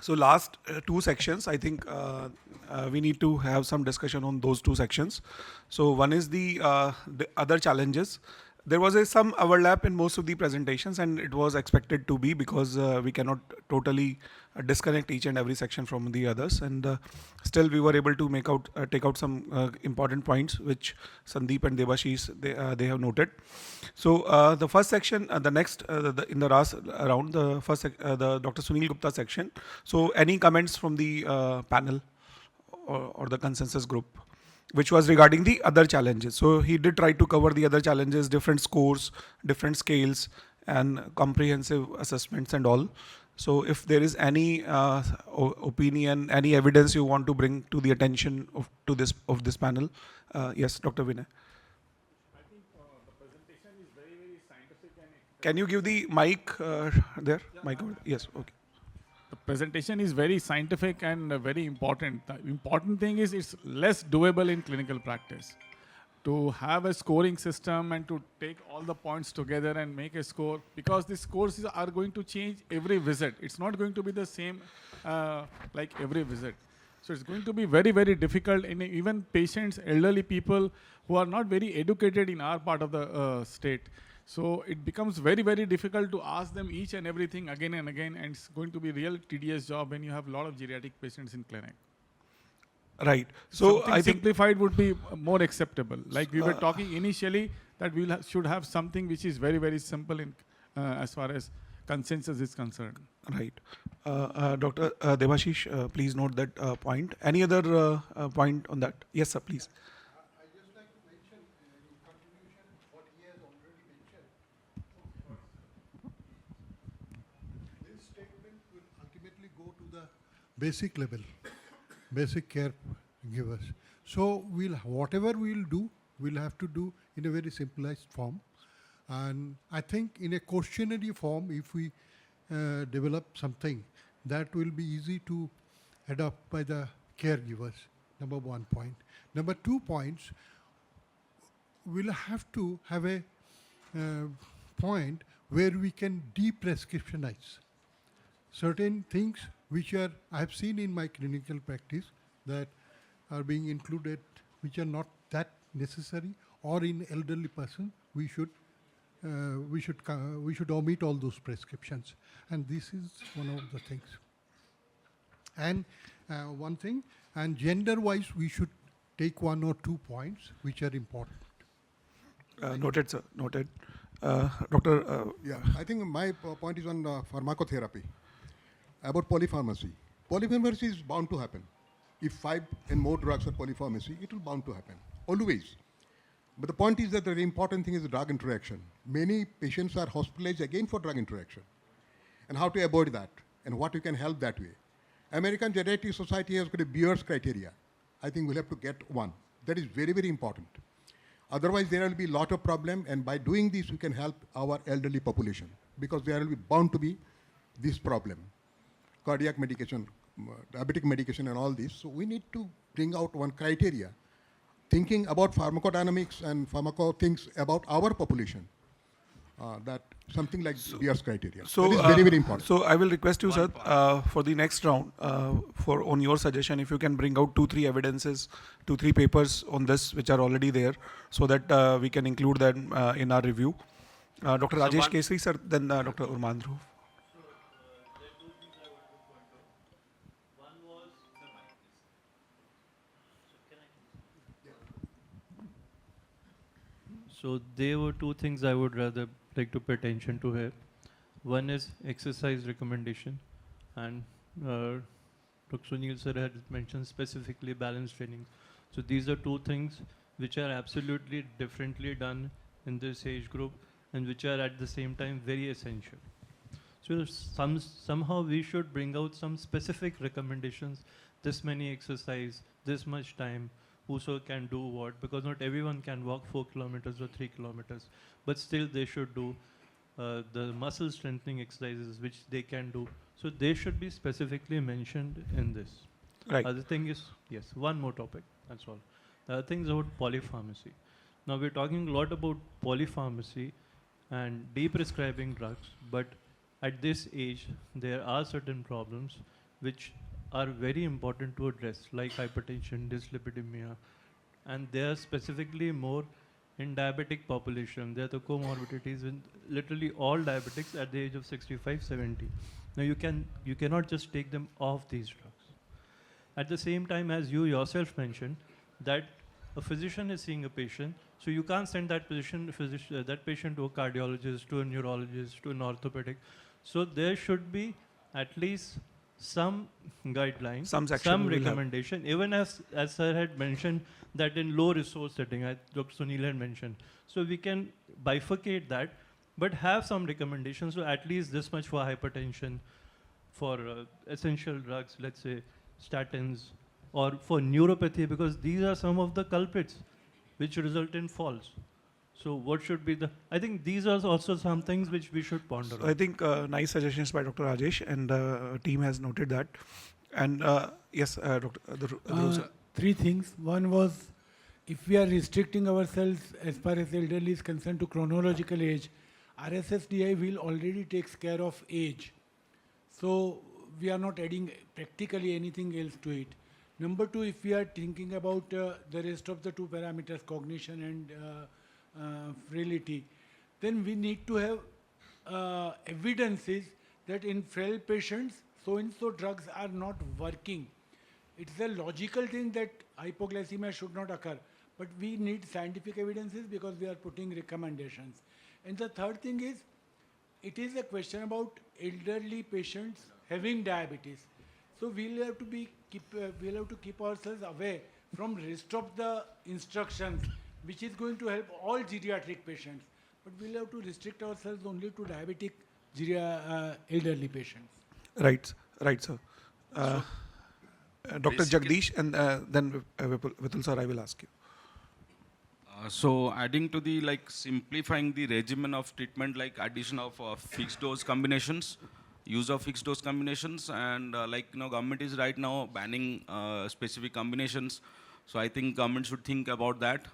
So last two sections, I think we need to have some discussion on those two sections. So one is the other challenges. There was some overlap in most of the presentations, and it was expected to be because we cannot totally disconnect each and every section from the others. And still, we were able to take out some important points which Sandeep and Devashish they have noted. So the first section, in the last round, the Dr. Sunil Gupta section. So any comments from the panel or the consensus group, which was regarding the other challenges. So he did try to cover the other challenges, different scores, different scales, and comprehensive assessments and all. So if there is any opinion, any evidence you want to bring to the attention of this panel, yes, Dr. Vinay. I think the presentation is very, very scientific and Can you give the mic there? Mic over. Yes. Okay. the presentation is very scientific and very important. The important thing is it's less doable in clinical practice. To have a scoring system and to take all the points together and make a score, because the scores are going to change every visit. It's not going to be the same like every visit. So it's going to be very, very difficult in even patients, elderly people who are not very educated in our part of the state. So it becomes very, very difficult to ask them each and everything again and again, and it's going to be real tedious job when you have a lot of geriatric patients in clinic. Right. So Something I think simplified would be more acceptable. Like we were talking initially that we should have something which is very, very simple in as far as consensus is concerned. right. Dr. Devashish, please note that point. Any other point on that? Yes, sir. Please. I just like to mention in continuation what he has already mentioned. This statement will ultimately go to the basic level, basic care givers. So whatever we'll do, we'll have to do in a very simplified form. And I think in a questionnaire form, if we develop something, that will be easy to adopt by the caregivers, number 1 point. Number 2 points, we'll have to have a point where we can de-prescriptionize certain things which are, I've seen in my clinical practice that are being included, which are not that necessary, or in elderly person, we should omit all those prescriptions. And this is one of the things. And one thing, and gender-wise, we should take 1 or 2 points which are important. Noted, sir. Noted. Doctor. Yeah, I think my point is on pharmacotherapy, about polypharmacy. Polypharmacy is bound to happen. If 5 and more drugs are polypharmacy, it will bound to happen, always. But the point is that the very important thing is the drug interaction. Many patients are hospitalized again for drug interaction. And how to avoid that, and what you can help that way. American Geriatric Society has got a Beers criteria. I think we'll have to get one. That is very, very important. Otherwise, there will be a lot of problem, and by doing this, we can help our elderly population, because there will be bound to be this problem. Cardiac medication, diabetic medication and all this. So we need to bring out one criteria, thinking about pharmacodynamics and pharmaco things about our population, that something like Beers criteria. So that is very, very important. So I will request you, sir, for the next round, on your suggestion, if you can bring out 2-3 evidences, 2-3 papers on this which are already there, so that we can include them in our review. Dr. Rajesh Kesri, sir, then Dr. Urmandru. So there were 2 things I would rather like to pay attention to here. One is exercise recommendation, and Dr. Sunil sir had mentioned specifically balance training. So these are 2 things which are absolutely differently done in this age group, and which are at the same time very essential. So somehow we should bring out some specific recommendations, this many exercise, this much time, whoso can do what, because not everyone can walk 4 kilometers or 3 kilometers, but still they should do the muscle strengthening exercises which they can do. So they should be specifically mentioned in this. Right. Other thing is, yes, one more topic, that's all. The other thing is about polypharmacy. Now we're talking a lot about polypharmacy and de-prescribing drugs, but at this age, there are certain problems which are very important to address, like hypertension, dyslipidemia, and they are specifically more in diabetic population. They are the comorbidities in literally all diabetics at the age of 65, 70. Now you cannot just take them off these drugs. At the same time, as you yourself mentioned, that a physician is seeing a patient, so you can't send that that patient to a cardiologist, to a neurologist, to an orthopedic. So there should be at least some guidelines, Some section some we will have. recommendation, even as sir had mentioned that in low resource setting, Dr. Sunil had mentioned. So we can bifurcate that, but have some recommendations, so at least this much for hypertension, for essential drugs, let's say statins, or for neuropathy, because these are some of the culprits which result in falls. So what should be the, I think these are also some things which we should ponder So on. I think nice suggestions by Dr. Rajesh, and team has noted that. And yes, Dr. Dhruv, Three things. One was, if we are restricting ourselves as far as elderly is concerned to chronological age, RSSDI will already takes care of age. So we are not adding practically anything else to it. Number two, if we are thinking about the rest of the two parameters, cognition and frailty, then we need to have evidences that in frail patients, so-and-so drugs are not working. It's a logical thing that hypoglycemia should not occur, but we need scientific evidences because we are putting recommendations. And the third thing is, it is a question about elderly patients having diabetes. So we'll have to keep ourselves away from rest of the instructions, which is going to help all geriatric patients. But we'll have to restrict ourselves only to diabetic elderly patients. right, sir. Dr. Jagdish, and then Vitul sir, I will ask you. So adding to the simplifying the regimen of treatment, like addition of fixed dose combinations, use of fixed dose combinations, and government is right now banning specific combinations. So I think government should think about that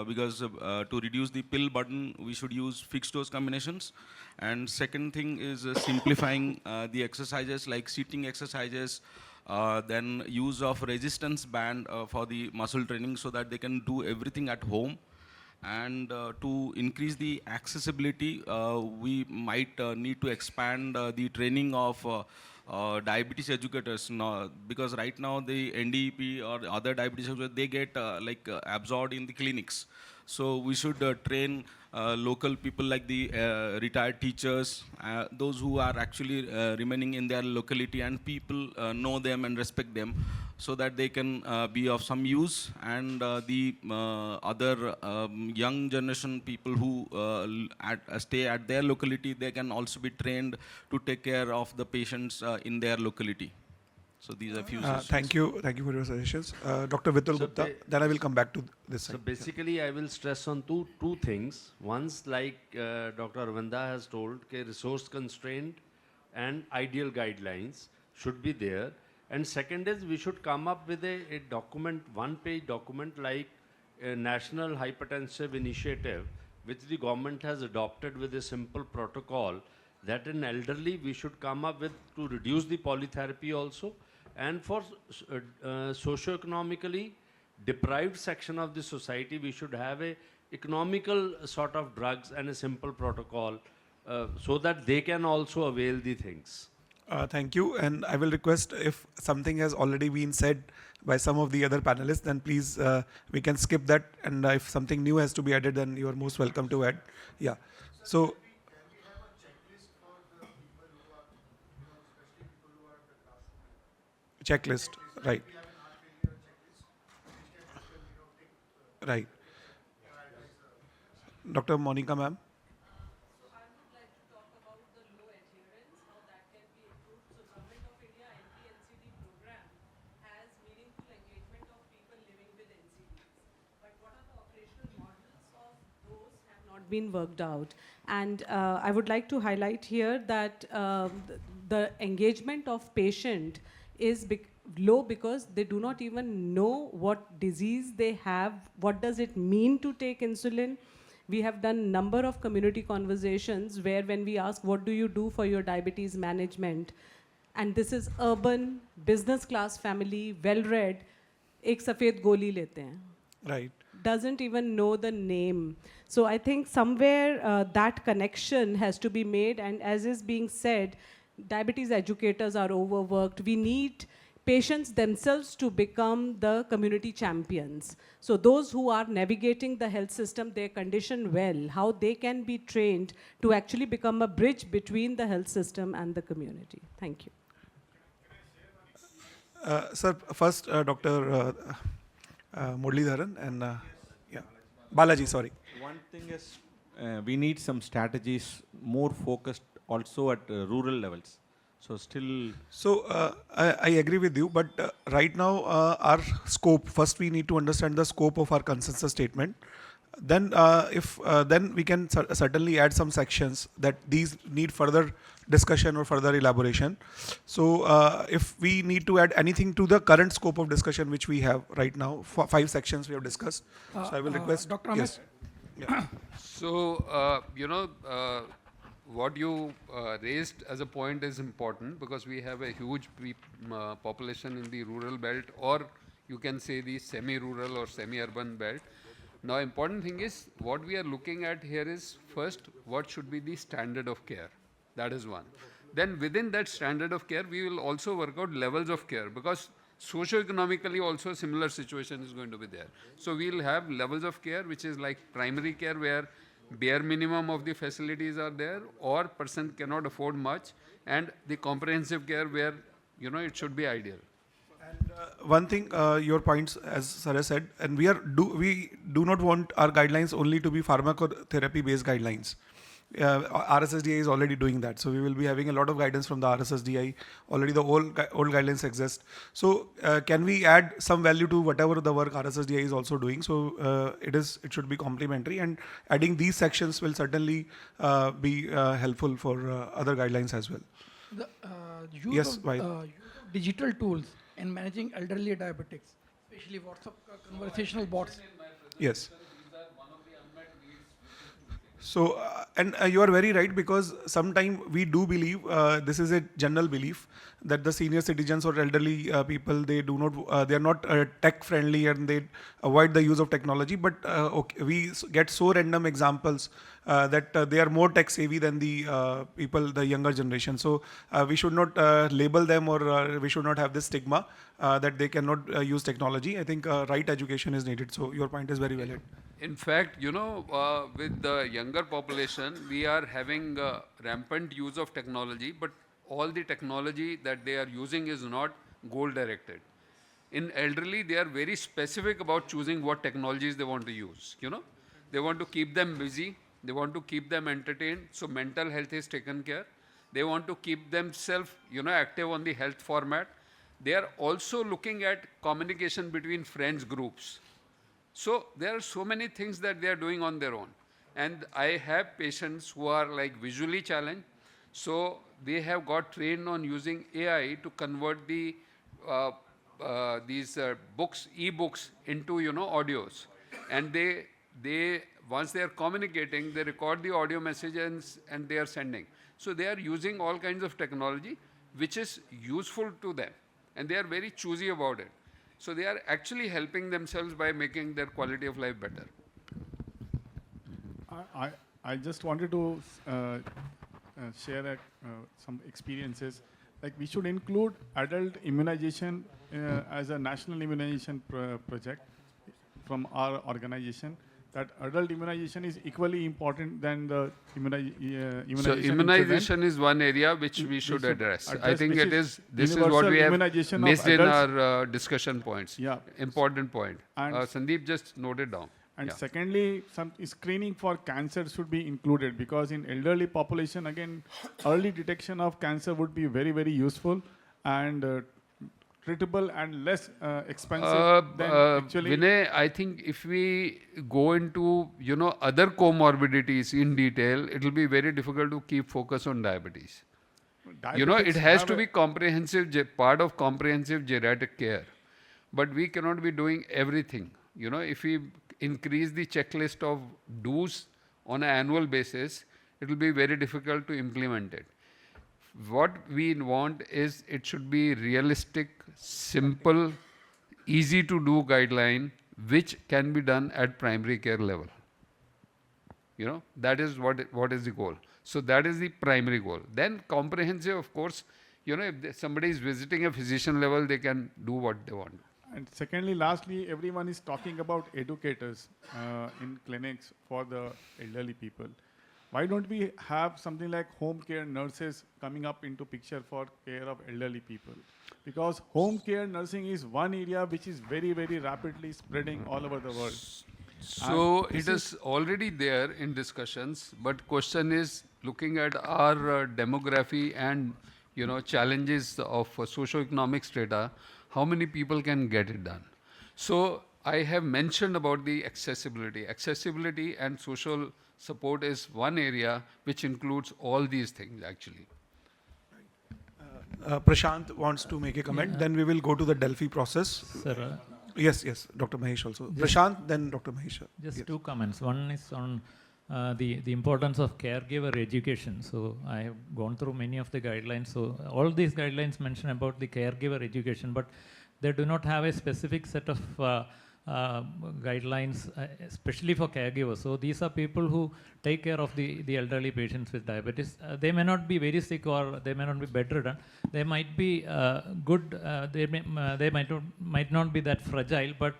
because to reduce the pill burden, we should use fixed dose combinations. And second thing is simplifying the exercises like seating exercises, then use of resistance band for the muscle training so that they can do everything at home. And to increase the accessibility, we might need to expand the training of diabetes educators, because right now the NDEP or other diabetes educators, they get absorbed in the clinics. So we should train local people like the retired teachers, those who are actually remaining in their locality, and people know them and respect them, so that they can be of some use. And the other young generation people who stay at their locality, they can also be trained to take care of the patients in their locality. So these are few suggestions. Thank you for your suggestions. Dr. Vitul So Gupta, then I will come back to this So side. basically, I will stress on two things. One's like Dr. Arvinda has told, resource constraint and ideal guidelines should be there. And second is we should come up with a document, one-page document like a National Hypertensive Initiative, which the government has adopted with a simple protocol that in elderly we should come up with to reduce the polytherapy also. And for socio-economically deprived section of the society, we should have a economical sort of drugs and a simple protocol so that they can also avail the things. Thank you, and I will request, if something has already been said by some of the other panelists, then please we can skip that, and if something new has to be added, then you are most welcome to add. Yeah. So. Checklist, right. Right. Dr. Monica, ma'am. So I would like to talk about the low adherence, how that can be improved. So Government of India NP-NCD program has meaningful engagement of people living with NCDs. But what are the operational models of those have not been worked out. And I would like to highlight here that the engagement of patient is low because they do not even know what disease they have, what does it mean to take insulin. We have done number of community conversations where when we ask, what do you do for your diabetes management? and this is urban, business class family, well-read, एक सफ़ेद गोली लेते हैं. Right. Doesn't even know the name. So I think somewhere that connection has to be made, and as is being said, diabetes educators are overworked. We need patients themselves to become the community champions. So those who are navigating the health system, their condition well, how they can be trained to actually become a bridge between the health system and the community. Thank you. Sir, first Dr. Muralidharan and yeah, Balaji, sorry. One thing is we need some strategies more focused also at rural levels. So still. So I agree with you, but right now our scope, first we need to understand the scope of our consensus statement. Then then we can certainly add some sections that these need further discussion or further elaboration. So if we need to add anything to the current scope of discussion which we have right now, 5 sections we have discussed. So I will request. Dr. Amit? Yes. Yeah. So, what you raised as a point is important because we have a huge population in the rural belt, or you can say the semi-rural or semi-urban belt. Now, important thing is what we are looking at here is first, what should be the standard of care? That is one. Then within that standard of care, we will also work out levels of care because socio-economically also a similar situation is going to be there. So we'll have levels of care, which is like primary care where bare minimum of the facilities are there or person cannot afford much, and the comprehensive care where, it should be ideal. And one thing, your points, as Sarah said, and we do not want our guidelines only to be pharmacotherapy-based guidelines. RSSDI is already doing that, so we will be having a lot of guidance from the RSSDI. Already the old guidelines exist. So can we add some value to whatever the work RSSDI is also doing? So it should be complementary, and adding these sections will certainly be helpful for other guidelines as well. The Yes, use of digital tools in managing elderly diabetics, especially WhatsApp conversational bots. Yes. So, and you are very right, because sometimes we do believe, this is a general belief, that the senior citizens or elderly people, they are not tech friendly and they avoid the use of technology. But we get so random examples that they are more tech savvy than the people, the younger generation. So we should not label them, or we should not have this stigma that they cannot use technology. I think right education is needed. So your point is very valid. In fact, with the younger population, we are having rampant use of technology, but all the technology that they are using is not goal directed. In elderly, they are very specific about choosing what technologies they want to use. They want to keep them busy, they want to keep them entertained, so mental health is taken care. They want to keep themselves, active on the health format. They are also looking at communication between friends groups. So there are so many things that they are doing on their own. And I have patients who are like visually challenged. So they have got trained on using AI to convert the these books, e-books into, audios. And they once they are communicating, they record the audio messages and they are sending. So they are using all kinds of technology, which is useful to them. And they are very choosy about it. So they are actually helping themselves by making their quality of life better. I just wanted to share some experiences. Like we should include adult immunization as a national immunization project from our organization. That adult immunization is equally important than the immunization. So immunization is one area which we should address. I think this is what we have missed in our discussion points. Yeah. Important point. And Sandeep just noted down. And secondly, some screening for cancer should be included, because in elderly population, again, early detection of cancer would be very, very useful and treatable and less expensive than actually. Vinay, I think if we go into other comorbidities in detail, it will be very difficult to keep focus on diabetes. It has to be comprehensive, part of comprehensive geriatric care, but we cannot be doing everything. If we increase the checklist of do's on an annual basis, it will be very difficult to implement it. what we want is it should be realistic, simple, easy to do guideline, which can be done at primary care level. You know, that is what is the goal. So that is the primary goal. Then comprehensive, of course, you know, if somebody is visiting a physician level, they can do what they want. And secondly, lastly, everyone is talking about educators in clinics for the elderly people. Why don't we have something like home care nurses coming up into picture for care of elderly people? Because home care nursing is one area which is very, very rapidly spreading all over the world. So it is already there in discussions, but question is looking at our demography and, you know, challenges of socio-economic strata, how many people can get it done? So I have mentioned about the accessibility. Accessibility and social support is one area which includes all these things actually. Prashant wants to make a comment. Then we will go to the Delphi process. Sir, Yes, Dr. Mahesh also. Prashant, then Dr. Mahesh. just Yes. two comments. One is on the importance of caregiver education. So I have gone through many of the guidelines. So all these guidelines mention about the caregiver education, but they do not have a specific set of guidelines, especially for caregivers. So these are people who take care of the elderly patients with diabetes. They may not be very sick or they may not be bedridden. They might be good. They might not be that fragile, but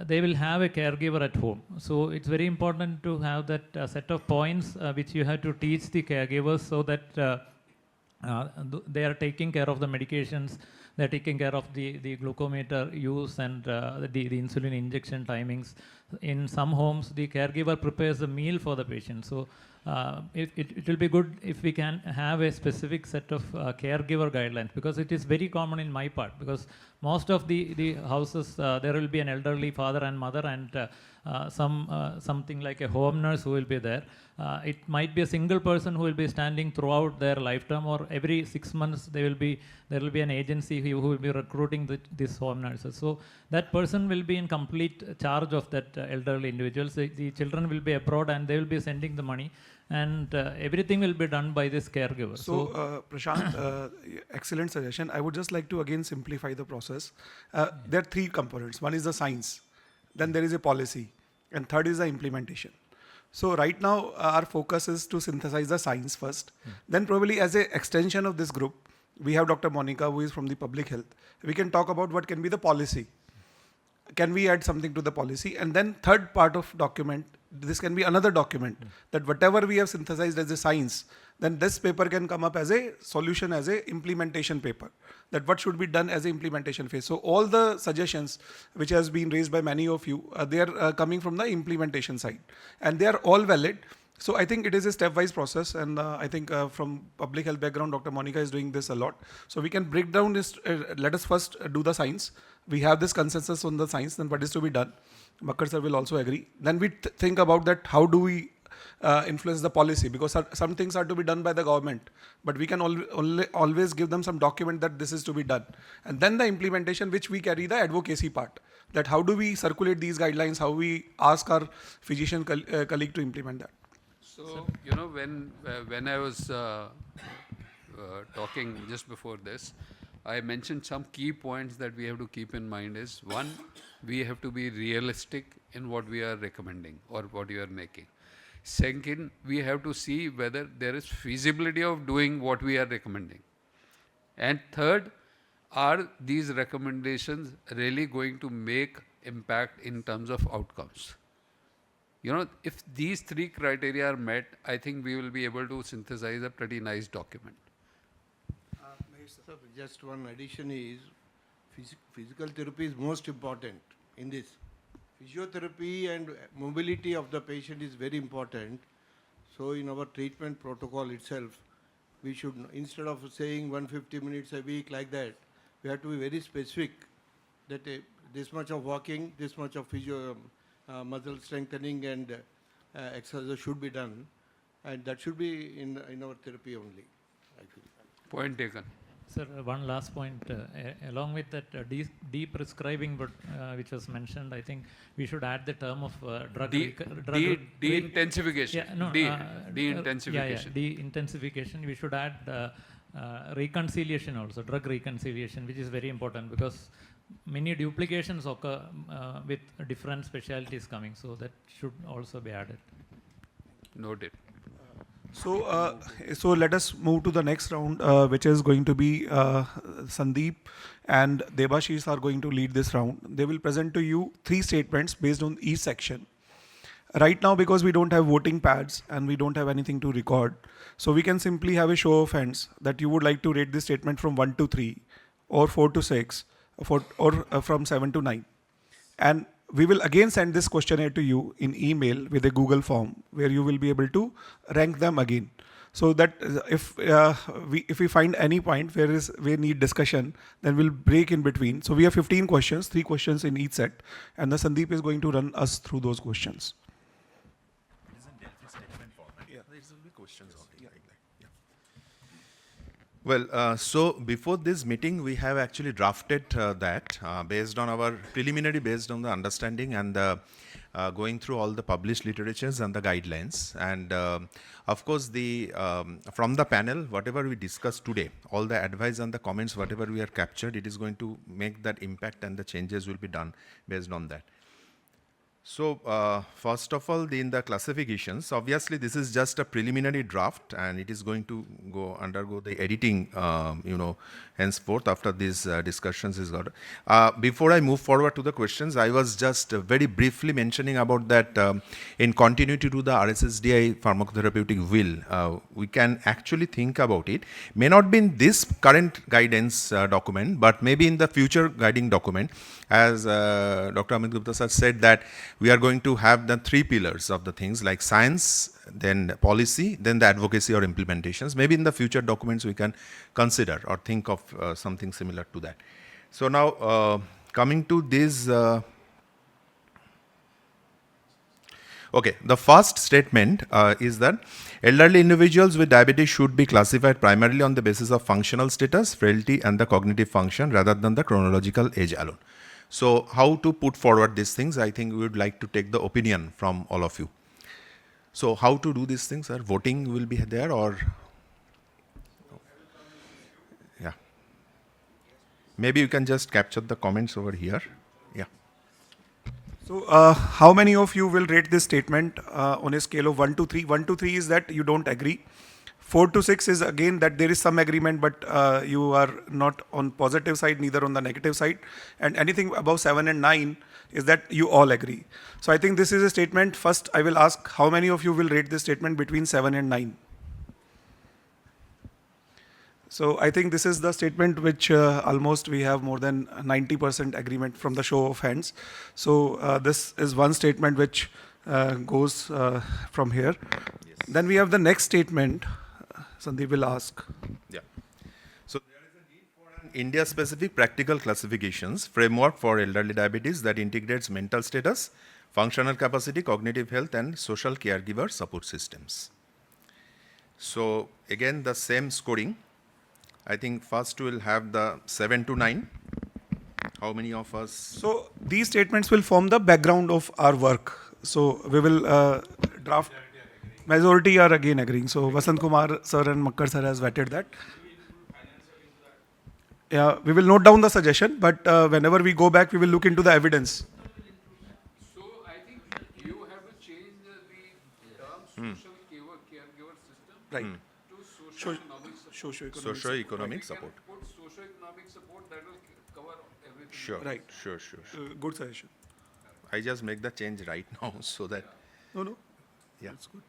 they will have a caregiver at home. So it's very important to have that set of points which you have to teach the caregivers so that they are taking care of the medications, they're taking care of the glucometer use and the insulin injection timings. In some homes, the caregiver prepares a meal for the patient. So it will be good if we can have a specific set of caregiver guidelines, because it is very common in my part, because most of the houses, there will be an elderly father and mother and something like a home nurse who will be there. It might be a single person who will be standing throughout their lifetime, or every 6 months there will be an agency who will be recruiting these home nurses. So that person will be in complete charge of that elderly individuals. The children will be abroad and they will be sending the money, and everything will be done by this caregiver. So Prashant, excellent suggestion. I would just like to again simplify the process. There are three components. One is the science, then there is a policy, and third is the implementation. So right now our focus is to synthesize the science first. Then probably as an extension of this group, we have Dr. Monica, who is from the public health. We can talk about what can be the policy. Can we add something to the policy? And then third part of document, this can be another document, that whatever we have synthesized as a science, then this paper can come up as a solution, as a implementation paper, that what should be done as a implementation phase. So all the suggestions which has been raised by many of you, they are coming from the implementation side, and they are all valid. So I think it is a stepwise process, and I think from public health background, Dr. Monica is doing this a lot. So we can break down this, let us first do the science. We have this consensus on the science, then what is to be done. Makkar sir will also agree. Then we think about that, how do we influence the policy, because some things are to be done by the government, but we can always give them some document that this is to be done. And then the implementation, which we carry the advocacy part, that how do we circulate these guidelines, how we ask our physician colleague to implement that. So, you know, when I was talking just before this, I mentioned some key points that we have to keep in mind is, one, we have to be realistic in what we are recommending or what we are making. Second, we have to see whether there is feasibility of doing what we are recommending. And third, are these recommendations really going to make impact in terms of outcomes? You know, if these three criteria are met, I think we will be able to synthesize a pretty nice document. So just one addition is, physical therapy is most important in this. Physiotherapy and mobility of the patient is very important. So in our treatment protocol itself, we should, instead of saying 150 minutes a week like that, we have to be very specific that this much of walking, this much of muscle strengthening and exercise should be done, and that should be in our therapy only, actually. Point taken. Sir, one last point. Along with that de-prescribing, which was mentioned, I think we should add the term of drug de-intensification. Yeah, no, de-intensification. de-intensification. We should add reconciliation also, drug reconciliation, which is very important because many duplications occur with different specialties coming, so that should also be added. Noted. So let us move to the next round, which is going to be Sandeep and Debashis are going to lead this round. They will present to you 3 statements based on each section. Right now, because we don't have voting pads and we don't have anything to record, so we can simply have a show of hands that you would like to rate this statement from 1 to 3, or 4 to 6, or from 7 to 9. And we will again send this questionnaire to you in email with a Google form where you will be able to rank them again. So that if we find any point where we need discussion, then we'll break in between. So we have 15 questions, 3 questions in each set, and the Sandeep is going to run us through those questions. Well, so before this meeting, we have actually drafted that based on our preliminary, based on the understanding and the going through all the published literatures and the guidelines. And of course, the from the panel, whatever we discussed today, all the advice and the comments, whatever we are captured, it is going to make that impact and the changes will be done based on that. So first of all, in the classifications, obviously this is just a preliminary draft and it is going to undergo the editing, henceforth after these discussions is got. Before I move forward to the questions, I was just very briefly mentioning about that in continuity to the RSSDI pharmacotherapeutic will, we can actually think about it. May not be in this current guidance document, but maybe in the future guiding document, as Dr. Amit Gupta sir said that we are going to have the 3 pillars of the things like science, then policy, then the advocacy or implementations. Maybe in the future documents we can consider or think of something similar to that. So now coming to this, okay, the first statement is that elderly individuals with diabetes should be classified primarily on the basis of functional status, frailty and the cognitive function rather than the chronological age alone. So how to put forward these things, I think we would like to take the opinion from all of you. So how to do these things, sir? Voting will be there or? Yeah. Maybe you can just capture the comments over here. Yeah. So how many of you will rate this statement on a scale of 1 to 3? 1 to 3 is that you don't agree. 4 to 6 is again that there is some agreement, but you are not on positive side, neither on the negative side. And anything above 7 and 9 is that you all agree. So I think this is a statement. First, I will ask how many of you will rate this statement between 7 and 9? So I think this is the statement which almost we have more than 90% agreement from the show of hands. So this is one statement which goes from here. Yes. Then we have the next statement. Sandeep will ask. Yeah. So there is a need for an India-specific practical classifications framework for elderly diabetes that integrates mental status, functional capacity, cognitive health, and social caregiver support systems. So again, the same scoring. I think first we'll have the 7 to 9. How many of us? So these statements will form the background of our work. So we will draft. Majority are again agreeing. So Vasant Kumar sir and Makkar sir has vetted that. Yeah, we will note down the suggestion, but whenever we go back, we will look into the evidence. So I think you have to change the term social caregiver system to socio-economic support. Put socio-economic support, that will cover everything. Sure. Right. Sure. Good suggestion. I just make the change right now so that. No. Yeah. That's good.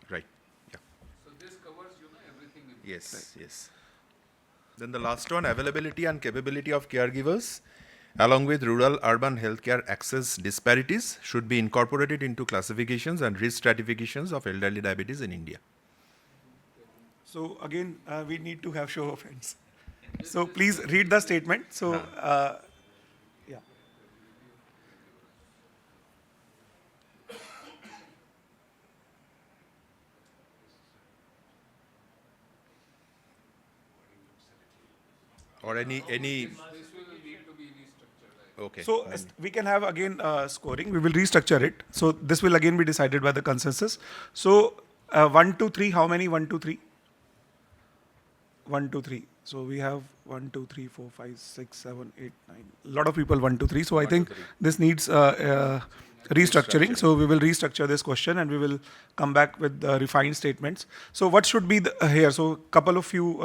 Right. Yeah. So this covers, everything. Yes. Then the last one, availability and capability of caregivers, along with rural-urban healthcare access disparities, should be incorporated into classifications and risk stratifications of elderly diabetes in India. So again, we need to have show of hands. So please read the statement. So yeah. Or any. This will need to be restructured. Okay. So we can have again scoring. We will restructure it. So this will again be decided by the consensus. So 1, 2, 3, how many? 1, 2, 3? 1, 2, 3. So we have 1, 2, 3, 4, 5, 6, 7, 8, 9. A lot of people 1, 2, 3. So I think this needs restructuring. So we will restructure this question and we will come back with refined statements. So what should be here? So couple of few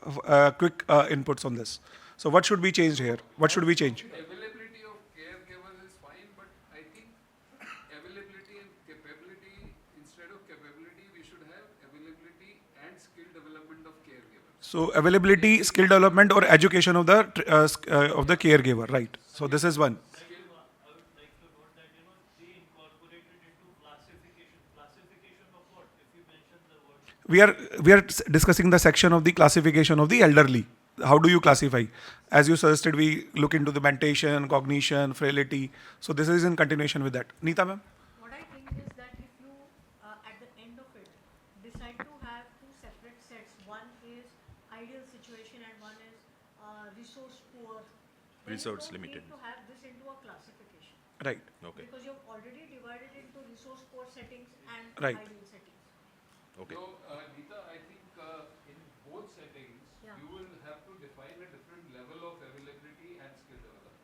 quick inputs on this. So what should be changed here? What should we change? Availability of caregivers is fine, but I think availability and capability, instead of capability, we should have availability and skill development of caregivers. So availability, skill development, or education of the caregiver, right? So this is one. We are discussing the section of the classification of the elderly. How do you classify? As you suggested, we look into the mentation, cognition, frailty. So this is in continuation with that. Neeta ma'am? What I think is that if you, at the end of it, decide to have two separate sets, one is ideal situation and one is resource poor, then Resource you don't limited. need to have this into a classification. Right. Okay. Because you've already divided into resource poor settings and Right. ideal settings. Okay. So, Neeta, I think in both settings, Yeah. you will have to define a different level of availability and skill development.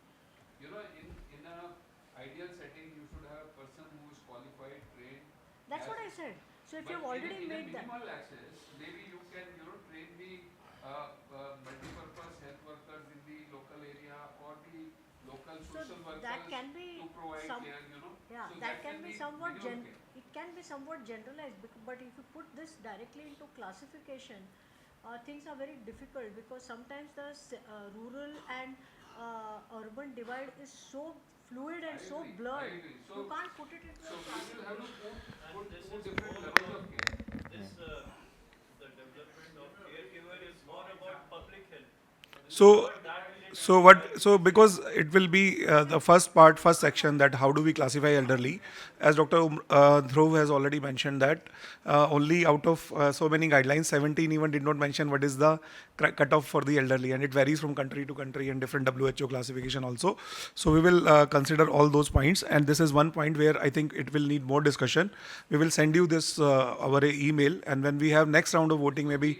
You know, in a ideal setting, you should have a person who is qualified, trained. That's what I said. So if But you've already in made a that. minimal access, maybe you can, train the multi-purpose health workers in the local area or the local So social workers that can be to provide some, care, yeah, So that can be somewhat minimum care. it can be somewhat generalized, but if you put this directly into classification, things are very difficult because sometimes the rural and urban divide is so fluid and so blurred. You can't put it into a classification. Put two different levels of care. The development of caregiver is more about public health. So because it will be the first section, that how do we classify elderly, as Dr. Dhruv has already mentioned that only out of so many guidelines, 17 even did not mention what is the cutoff for the elderly, and it varies from country to country and different WHO classification also. So we will consider all those points, and this is one point where I think it will need more discussion. We will send you this our email, and when we have next round of voting, maybe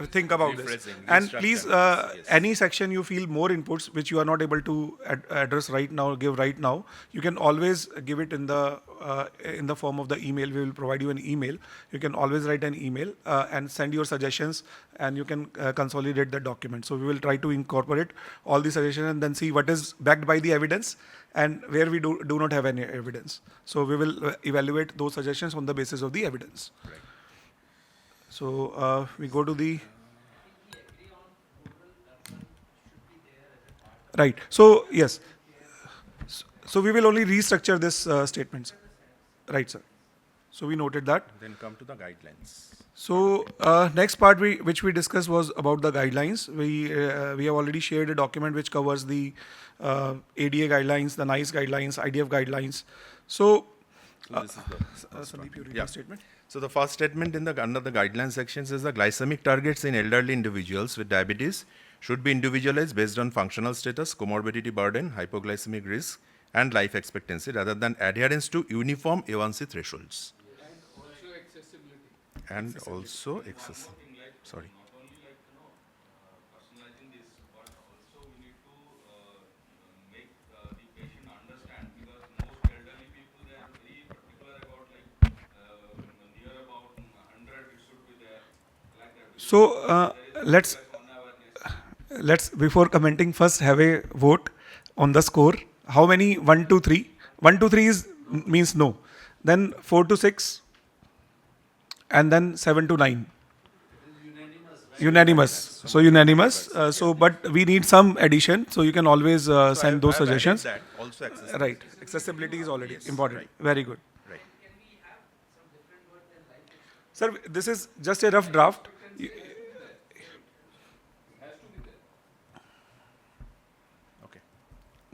think about this. Rephrasing, And restructure. please, Yes. any section you feel more inputs which you are not able to address right now, give right now, you can always give it in the form of the email. We will provide you an email. You can always write an email and send your suggestions, and you can consolidate the document. So we will try to incorporate all the suggestions and then see what is backed by the evidence and where we do not have any evidence. So we will evaluate those suggestions on the basis of the evidence. Right. So we go to the right. So yes. So we will only restructure this statements. Right, sir. So we noted that. Then come to the guidelines. So next part which we discussed was about the guidelines. We have already shared a document which covers the ADA guidelines, the NICE guidelines, IDF guidelines. So this is the Sandeep, you read Yeah. the statement. So the first statement under the guideline sections is the glycemic targets in elderly individuals with diabetes should be individualized based on functional status, comorbidity burden, hypoglycemic risk, and life expectancy rather than adherence to uniform A1C thresholds. And also accessibility. Sorry. So let's before commenting first have a vote on the score. How many? 1, 2, 3. 1, 2, 3 means no. Then 4 to 6, and then 7 to 9. Unanimous. So unanimous. But we need some addition. So you can always send those I have added suggestions. that, also accessibility. Right. Accessibility is already important. Right. Very good. Right. Sir, this is just a rough draft. Okay.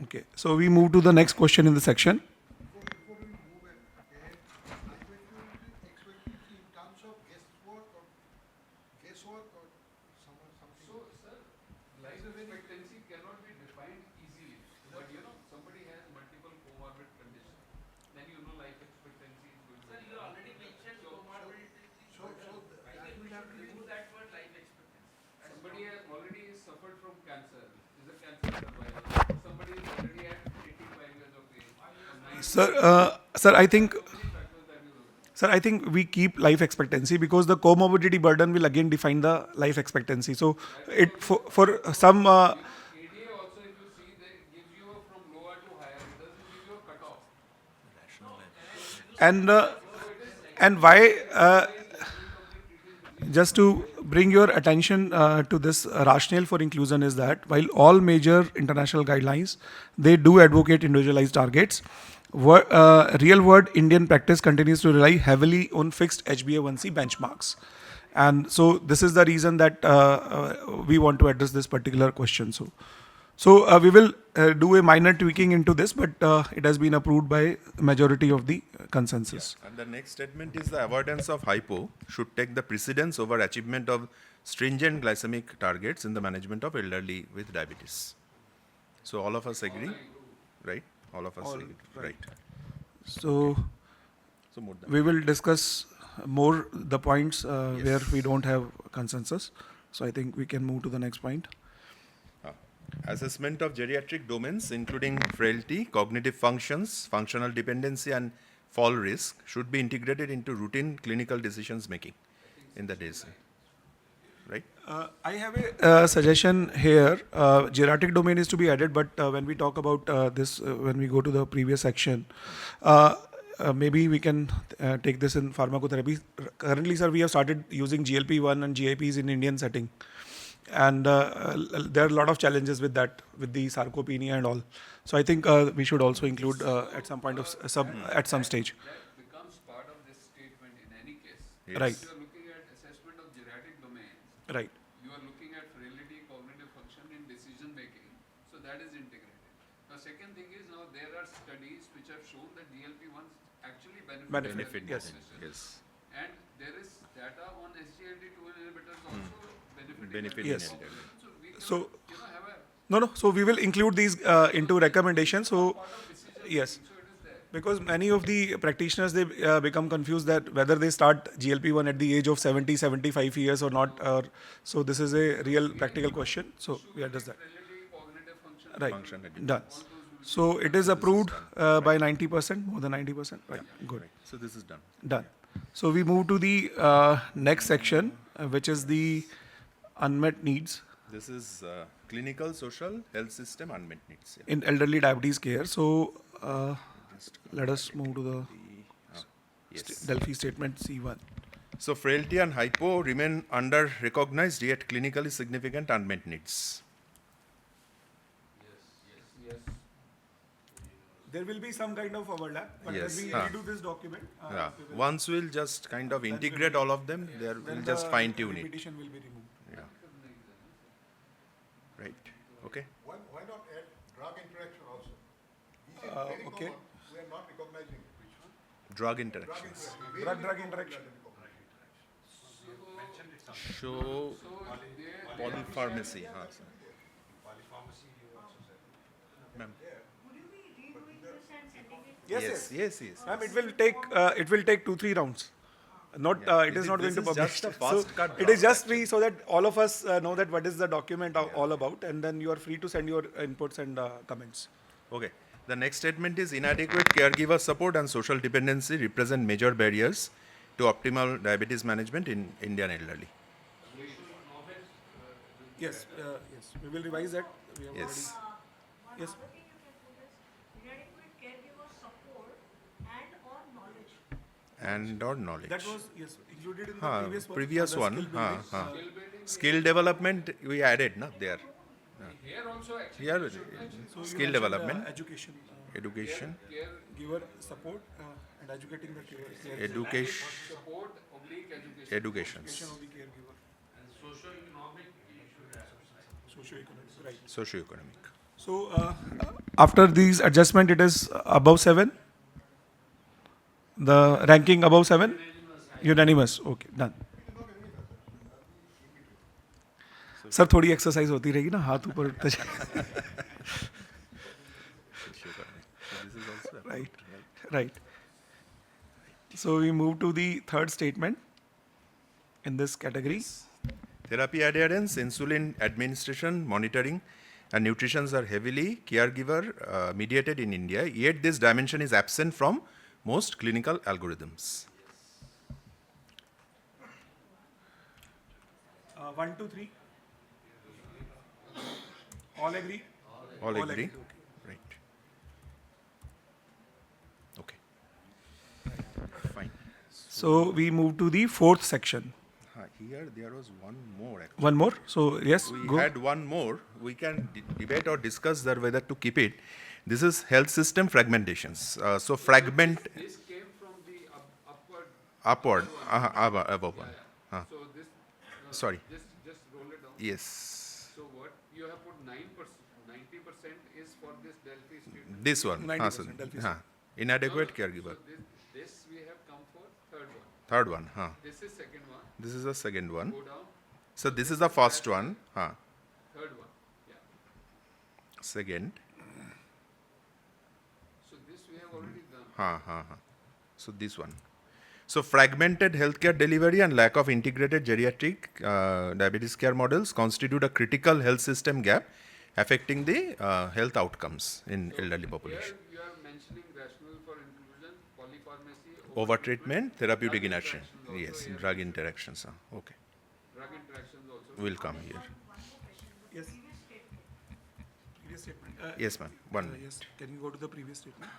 Okay. So we move to the next question in the section. Before we move ahead, expectancy in terms of guesswork or something. So, sir, life expectancy cannot be defined easily. But somebody has multiple comorbid conditions. Then life expectancy is going to be. Sir, I think we keep life expectancy because the comorbidity burden will again define the life expectancy. So it for some ADA also, if you see, they gives you from lower to higher. It doesn't give you a cutoff. and why just to bring your attention to this rationale for inclusion is that while all major international guidelines, they do advocate individualized targets, real world Indian practice continues to rely heavily on fixed HbA1c benchmarks. And so this is the reason that we want to address this particular question. So we will do a minor tweaking into this, but it has been approved by majority of the consensus. And the next statement is the avoidance of hypo should take the precedence over achievement of stringent glycemic targets in the management of elderly with diabetes. So all of us agree, right? All of us agree, right? So more than we will discuss more the points where we don't have consensus. So I think we can move to the next point. Assessment of geriatric domains, including frailty, cognitive functions, functional dependency, and fall risk, should be integrated into routine clinical decisions making in the days. Right? I have a suggestion here. Geriatric domain is to be added, but when we talk about this, when we go to the previous section, maybe we can take this in pharmacotherapy. Currently, sir, we have started using GLP-1 and GIPs in Indian setting. And there are a lot of challenges with that, with the sarcopenia and all. So I think we should also include at some point of at some stage. That becomes part of this statement in any case. Yes. Right. If you are looking at assessment of geriatric domains, right. You are looking at frailty, cognitive function in decision making. So that is integrated. The second thing is now there are studies which have shown that GLP-1s actually benefit. Yes. Yes. And there is data on SGLT2 inhibitors also benefit. Yes. So So we will include these into recommendations. So yes, because many of the practitioners, they become confused that whether they start GLP-1 at the age of 70, 75 years or not. So this is a real practical question. So we address that. Right. Done. So it is approved by 90%, more than 90%. Right. Good. So this is done. Done. So we move to the next section, which is the unmet needs. This is clinical, social, health system unmet needs. Yeah. In elderly diabetes care. So let us move to the Delphi statement C1. So frailty and hypo remain under recognized yet clinically significant unmet needs. Yes. There will be some kind of overlap, but yes. when we redo this document, once we'll just kind of integrate all of them, there we'll just fine tune it. Repetition will be removed. Yeah. Right. Okay. Why not add drug interaction also? These are very okay. common. We are not recognizing it. Which one? Drug interactions. Drug interaction. Show polypharmacy. Ma'am. Yes. Ma'am, it will take 2-3 rounds. Not it is not going to publish. Just a fast cut it is just free so that all of us know that what is the document all about, and then you are free to send your inputs and comments. Okay. The next statement is inadequate caregiver support and social dependency represent major barriers to optimal diabetes management in Indian elderly. Yes. We will revise that. We have Yes. already. Yes. Inadequate caregiver support and/or knowledge. And or knowledge. That was included in the previous one. Skill building. Skill development we added, na there. Here also actually. Here, So skill development, education. education, Giver support and educating the caregiver. education, Support oblique education. educations, Of the caregiver. And socio-economic you should have. Socio-economic. Right. socio-economic. So after these adjustment, it is above 7. The ranking above 7? Unanimous. Okay, done. Sir थोड़ी exercise होती रहेगी ना, हाथ ऊपर उठते जाए. Right. So we move to the third statement in this category. Therapy adherence, insulin administration, monitoring, and nutritions are heavily caregiver mediated in India, yet this dimension is absent from most clinical algorithms. 1, 2, 3. All agree? All agree? Okay. Right. Okay. Fine. So we move to the fourth section. Here there was one more actually. One more? So yes, We go. had one more. We can debate or discuss that whether to keep it. This is health system fragmentations. So fragment. This came from the upward. Upward. Above one. So this. Sorry. Just roll it down. Yes. So what you have put 9%, 90% is for this Delphi statement. This one. 90% Delphi. Inadequate caregiver. So this we have come for third one. Third one. This is second one. This is the second one. Go down. So this is the first one. Third one. Yeah. Second. So this we have already done. So this one. So fragmented healthcare delivery and lack of integrated geriatric diabetes care models constitute a critical health system gap affecting the health outcomes in elderly population. Here you are mentioning rationale for inclusion, polypharmacy, Over-treatment, therapeutic drug inertia. interactions also Yes, here. drug interactions. Okay. Drug interactions also. Will come here. Yes. Previous statement. Yes, ma'am. One. Yes. Can you go to the previous statement?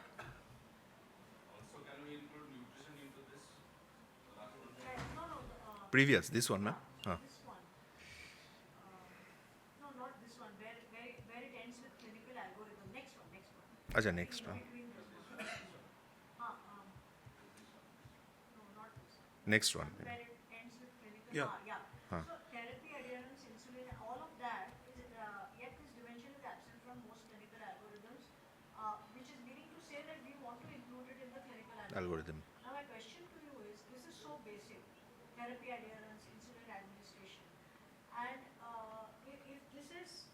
Previous, this one, ma'am. This one. No, not this one. Where it ends with clinical algorithm. Next one. Acha, next one. Between this one. No, not this one. Next one. Where it ends with clinical. Yeah. So therapy, adherence, insulin, all of that is yet this dimension is absent from most clinical algorithms, which is meaning to say that we want to include it in the clinical algorithm. Now my question to you is, this is so basic, therapy adherence, insulin administration, and if this is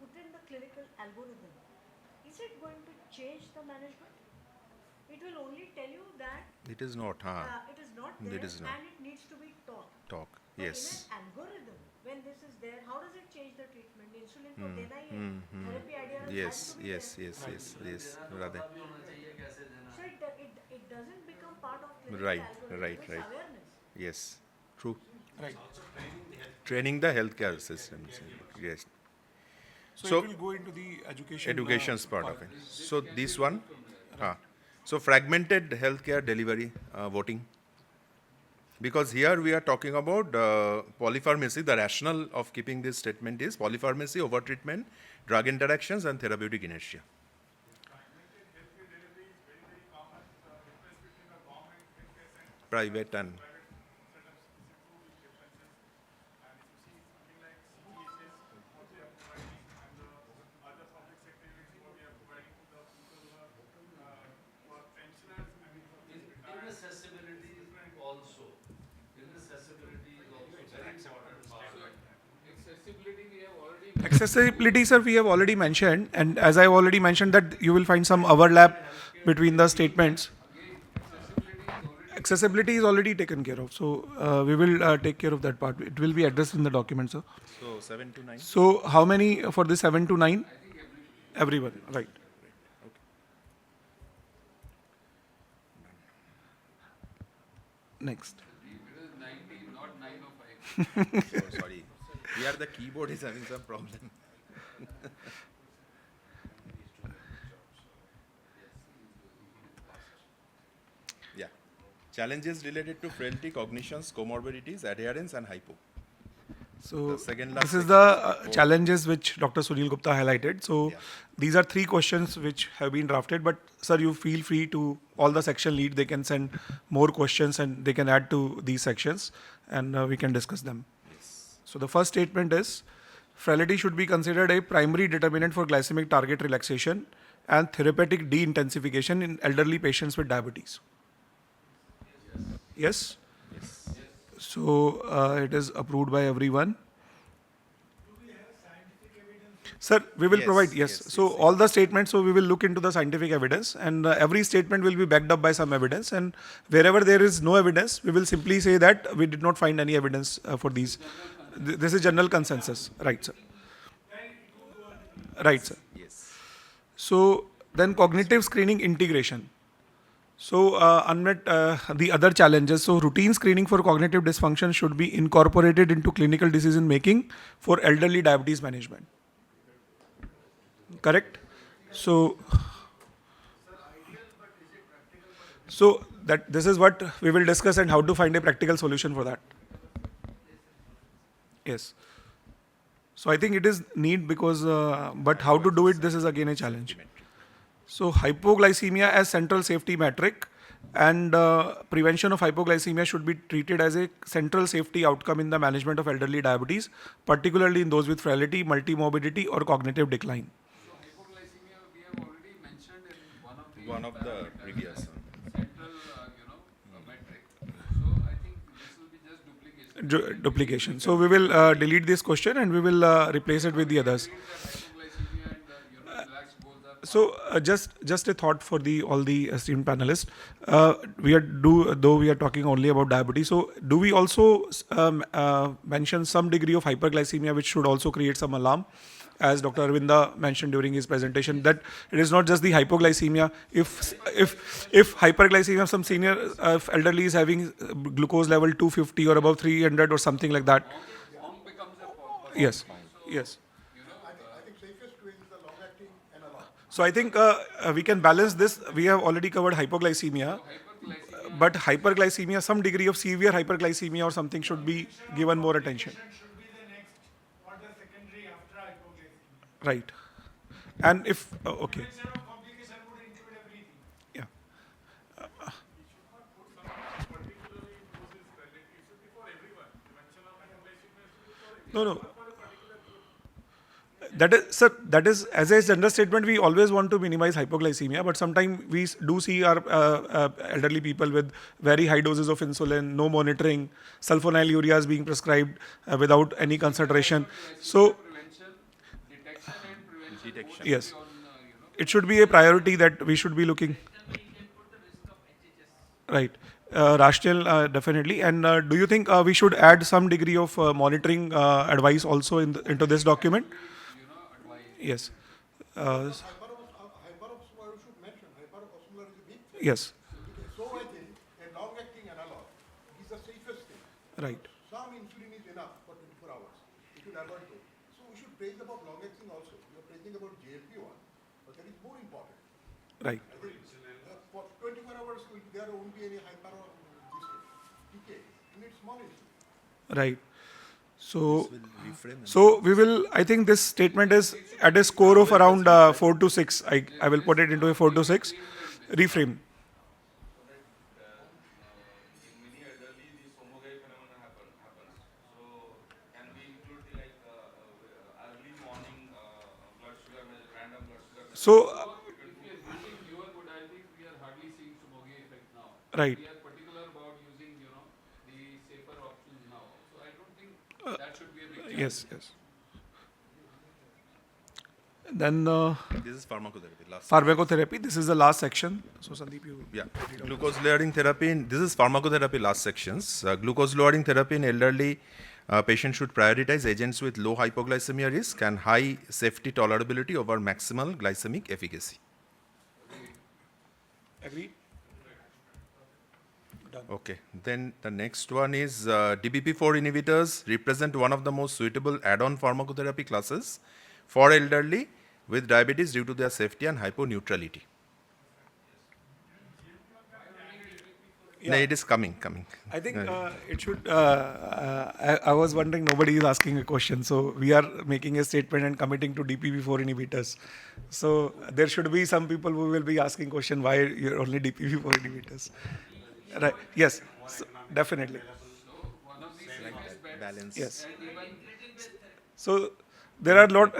put in the clinical algorithm, is it going to change the management? It will only tell you that It is not, it is not there It is not. and it needs to be taught. Talk. But Yes. in an algorithm, when this is there, how does it change the treatment? Insulin को देना ही है, therapy adherence Yes, has to be yes, there. yes. Rather. So it doesn't become part of clinical Right, algorithm. right, It's right. awareness. Yes. True. Right. Training the healthcare systems. Yes. So it will go into the education. Education's part of it. So this one. So fragmented healthcare delivery voting. Because here we are talking about polypharmacy. The rationale of keeping this statement is polypharmacy, over-treatment, drug interactions, and therapeutic inertia. Private and Inaccessibility also. Inaccessibility is also very important part. Accessibility we have already. Accessibility, sir, we have already mentioned, and as I have already mentioned that you will find some overlap between the statements. Accessibility is already taken care of, so we will take care of that part. It will be addressed in the document, sir. so 7 to 9. So how many for the 7 to 9? Everyone, right. Next. It is 90, not 905. So sorry. Here the keyboard is having some problem. Yeah. Challenges related to frailty, cognitions, comorbidities, adherence, and hypo. So The second last this is section. the challenges which Dr. Sunil Gupta highlighted. So Yeah. these are 3 questions which have been drafted, but sir, you feel free to, all the section lead, they can send more questions and they can add to these sections and we can discuss them. So the first statement is, frailty should be considered a primary determinant for glycemic target relaxation and therapeutic de-intensification in elderly patients with diabetes. Yes? So it is approved by everyone. Sir, we will Yes, provide, yes. So all the statements, so we will look into the scientific evidence and every statement will be backed up by some evidence, and wherever there is no evidence, we will simply say that we did not find any evidence for these. This is general consensus, right, sir? Right, sir. Yes. So then cognitive screening integration. So the other challenges. So routine screening for cognitive dysfunction should be incorporated into clinical decision making for elderly diabetes management. Correct? So that this is what we will discuss and how to find a practical solution for that. Yes. So I think it is need because, but how to do it, this is again a challenge. So hypoglycemia as central safety metric, and prevention of hypoglycemia should be treated as a central safety outcome in the management of elderly diabetes, particularly in those with frailty, multimorbidity or cognitive decline. So hypoglycemia we have already mentioned in One of the previous. central, metric. So I think this will be just duplication. Duplication. So we will delete this question and we will replace it with the others. Hypoglycemia and relaxed goals are So just a thought for all the esteemed panelists. Though we are talking only about diabetes. So do we also mention some degree of hyperglycemia, which should also create some alarm, as Dr. Arvinda mentioned during his presentation, that it is not just the hypoglycemia. If hyperglycemia, some senior elderly is having glucose level 250 or above 300 or something like that. Yes. Yes. So I think we can balance this. We have already covered hypoglycemia, but hyperglycemia, some degree of severe hyperglycemia or something should be given more attention. Right. And if, okay. Yeah. No. That is, sir, that is, as a general statement, we always want to minimize hypoglycemia, but sometimes we do see our elderly people with very high doses of insulin, no monitoring, sulfonylureas being prescribed without any consideration. So, Detection. yes, it should be a priority that we should be looking. Right. Rational, definitely. And do you think we should add some degree of monitoring advice also into this document? Yes. Yes. So I think a long-acting analog is the safest thing. Right. Some insulin is enough for 24 hours. You should avoid those. So we should praise about long-acting also. We are praising about GLP-1, but that is more important. Right. I think for 24 hours there won't be any hyper or decay. You need small insulin. Right. So we will, I think this statement is at a score of around 4 to 6. I will put it into a 4 to 6. Reframe. So, right. We are particular about using, the safer options now. So I don't think that should be a big challenge. Yes. Then This is pharmacotherapy. pharmacotherapy. This is the last section. So Sandeep, you. Yeah. Glucose lowering therapy. This is pharmacotherapy last sections. Glucose lowering therapy in elderly patients should prioritize agents with low hypoglycemia risk and high safety tolerability over maximal glycemic efficacy. Agreed. Okay, then the next one is DPP-4 inhibitors represent one of the most suitable add-on pharmacotherapy classes for elderly with diabetes due to their safety and hyponeutrality. Yeah. No, it is coming. I think it should. I was wondering, nobody is asking a question. So we are making a statement and committing to DPP-4 inhibitors. So there should be some people who will be asking question, why you're only DPP-4 inhibitors. Right. Yes. So, definitely. Balance. Yes. So there are a lot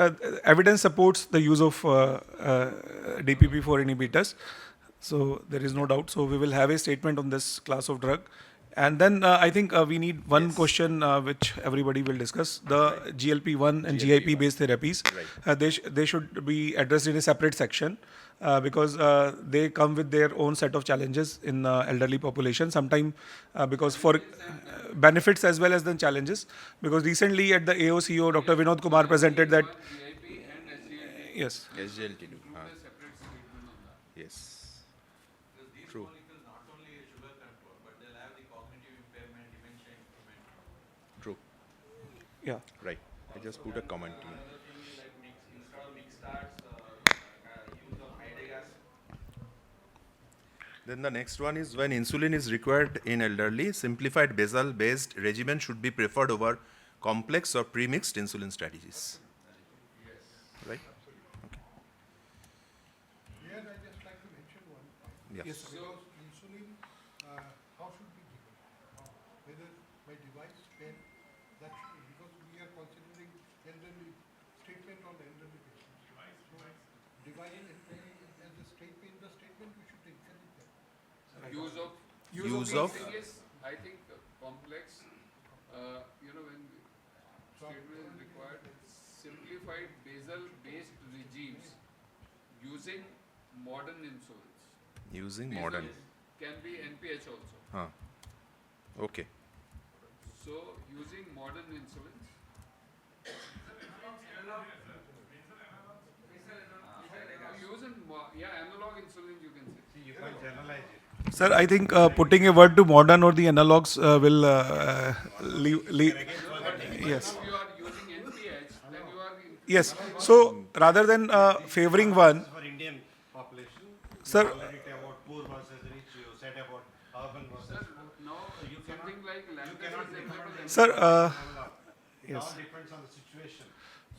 evidence supports the use of DPP-4 inhibitors. So there is no doubt. So we will have a statement on this class of drug. And then I think we need one question which everybody will discuss. The GLP-1 and GIP based therapies. Right. They should be addressed in a separate section because they come with their own set of challenges in elderly population. Sometimes because for benefits as well as the challenges. Because recently at the AOCO, Dr. Vinod Kumar presented that. Yes. SGLT2. Include a separate statement on that. Yes. These True. molecules not only sugar control, but they'll have the cognitive impairment, dementia improvement. True. Yeah. Right. I just put a comment. Another thing is like instead of mixed starts, use of high gas. Then the next one is when insulin is required in elderly, simplified basal-based regimen should be preferred over complex or pre-mixed insulin strategies. Right? Okay. Here I just like to mention one point. Yeah. Yes, sir. Because insulin, how should be given? Whether by device, pen, that should be, because we are considering elderly, statement on elderly patients. Device and pen as a statement, in the statement we should encourage that. Use of thing is, I think, complex. When statement is required, simplified basal-based regimes using modern insulins. using Basal modern. can be NPH also. Okay. So using modern insulins. Analog insulin you can say. You can generalize it. Sir, I think putting a word to modern or the analogs will leave. Yes. If you are using NPH, then you are Yes. So rather than favoring one, For Indian population, Sir- you already say about poor versus rich, you said about urban versus poor. now You something like you language cannot is depend available. on Sir, it yes. all depends on the situation.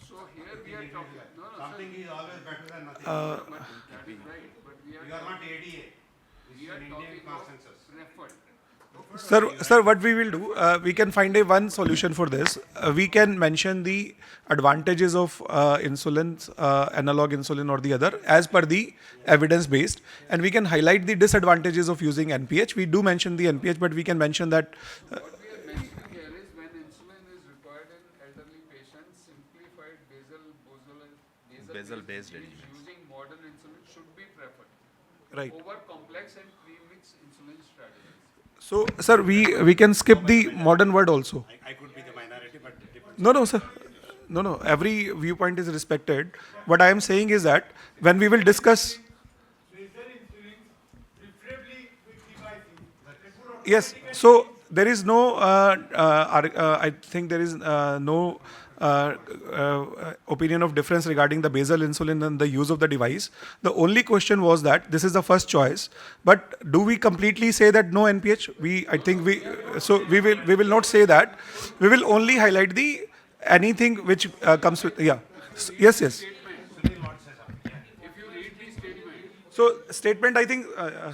So here we are talking. Something is always better than nothing. But that is right. But we are You are not ADA. we are It's an Indian talking of consensus. preferred. Sir, what we will do, we can find a one solution for this. We can mention the advantages of insulins, analog insulin or the other, as per the evidence-based, and we can highlight the disadvantages of using NPH. We do mention the NPH, but we can mention that. What we are mentioning here is when insulin is required in elderly patients, simplified Basal-based regimes regimen. using modern insulin should be preferred Right. over complex and pre-mixed insulin strategies. So, sir, we can skip the modern word also. I could be the minority, but it depends. No, sir. No. Every viewpoint is respected. What I am saying is that when we will discuss. Yes. So there is no. I think there is no opinion of difference regarding the basal insulin and the use of the device. The only question was that this is the first choice. But do we completely say that no NPH? We will not say that. We will only highlight the anything which comes with. Yeah. Yes. If you read the statement, So statement, I think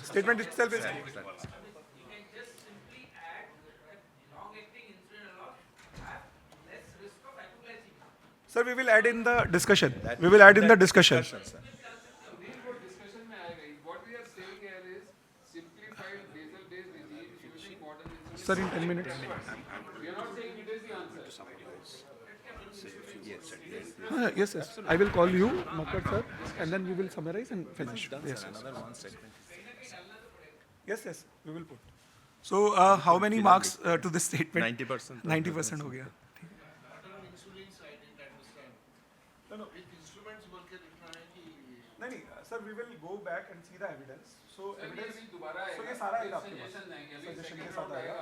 statement itself is. Sir, we will add in the discussion. We will add in the discussion. discussion में आएगा. What we are saying here is simplified basal-based regimes using modern insulin. Sir, in 10 minutes. We are not saying it is the answer. Yes. I will call you, Makar sir, and then we will summarize and finish. Yes. Yes. We will put. So, how many marks to this statement? 90%. 90% हो गया. नहीं, sir, we will go back and see the evidence. So, evidence. So ये सारा आएगा आपके पास. Suggestion के साथ आएगा.